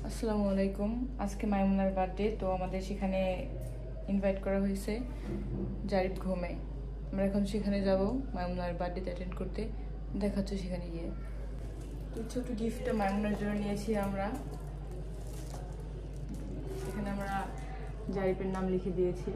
আসসালামু আলাইকুম। আজকে মাইমুনার বার্থডে, তো আমাদের সেখানে ইনভাইট করা হয়েছে জারিফ ঘুমে। আমরা এখন সেখানে যাব মাইমুনার বার্থডেতে অ্যাটেন্ড করতে। দেখাচ্ছ সেখানে গিয়ে। তো ছোট গিফটটা মাইমুনার জন্য নিয়েছি আমরা। সেখানে আমরা জারিফের নাম লিখে দিয়েছি।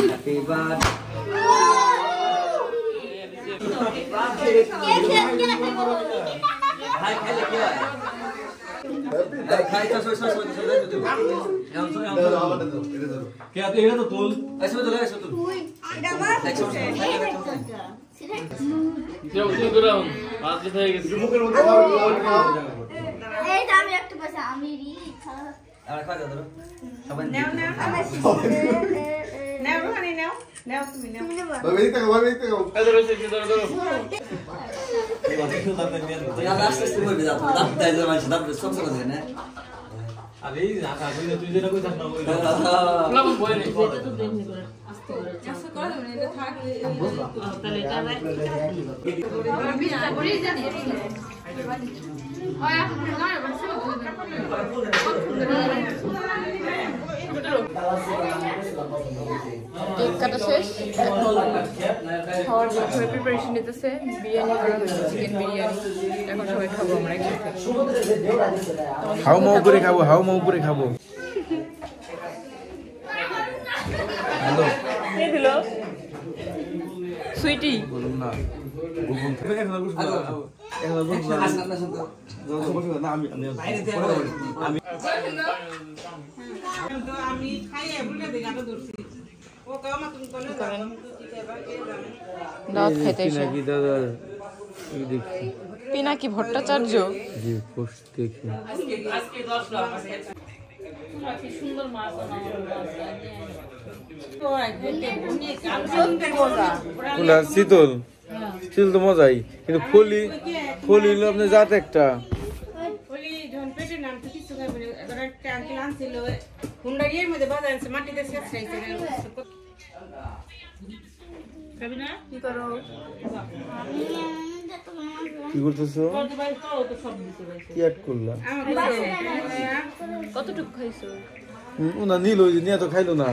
Happy birthday. কেক কাটা শেষ, খাওয়ার জন্য সবাই প্রিপারেশন নিতেছে। বিরিয়ানি করা হয়েছে, চিকেন বিরিয়ানি। এখন সবাই খাবো আমরা একসাথে। হাউ মাউ করে খাবো, হাউ মাউ করে খাবো। হ্যালো, কে দিল? সুইটি বলুন না। পিনাকি ভট্টাচার্য শীতল শীতল তো মজাই, কিন্তু ফলি ফলি হলো আপনার জাত একটা। কি করতেছো? কি অ্যাড করলা? কতটুকু খাইছো? না নিল, নিয়ে তো খাইলো না।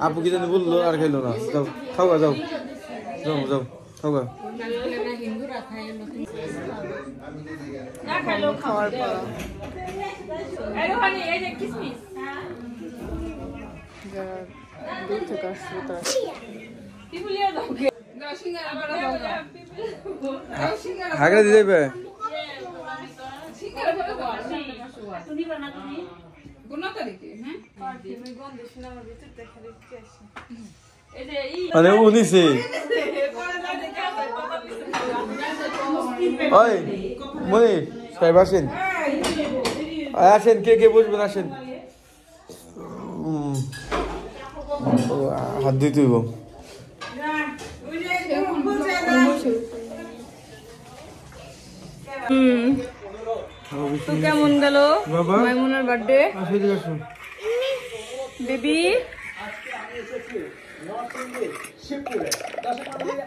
আপু কি জানি বললো, আর খাইলো না। যাও খাওয়া, যাও যাও যাও খাওয়া। খাওয়ার পর দূর থেকে আসছে তারা। হাগড়া দিয়ে যাবে। মানে উনিশে ওই মনি সাহেব আসেন, আসেন, কে কে বসবেন আসেন। হাত দিয়ে তুইব। তো কেমন গেল মাইমুনার বার্থডে? বেবি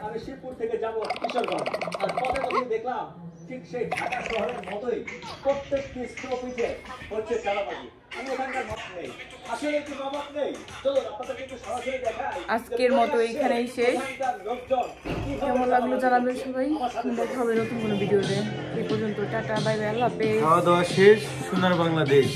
আমি শিবপুর থেকে যাবো কিশোরগঞ্জ, আর পথে পথে দেখলাম ঠিক সেই ঢাকা শহরের মতোই প্রত্যেকটি স্টপেজে হচ্ছে চালাবাজি। আমি ওখানকার মত নেই, আসলে কি মত নেই। চলুন আপনাদেরকে একটু সরাসরি দেখাই। আজকের মতো এখানেই শেষ। কেমন লাগলো জানাবেন সবাই। দেখা হবে নতুন কোনো ভিডিওতে। এই পর্যন্ত টাটা, বাই বাই, আল্লাহ হাফেজ। খাওয়া দাওয়া শেষ, সোনার বাংলাদেশ।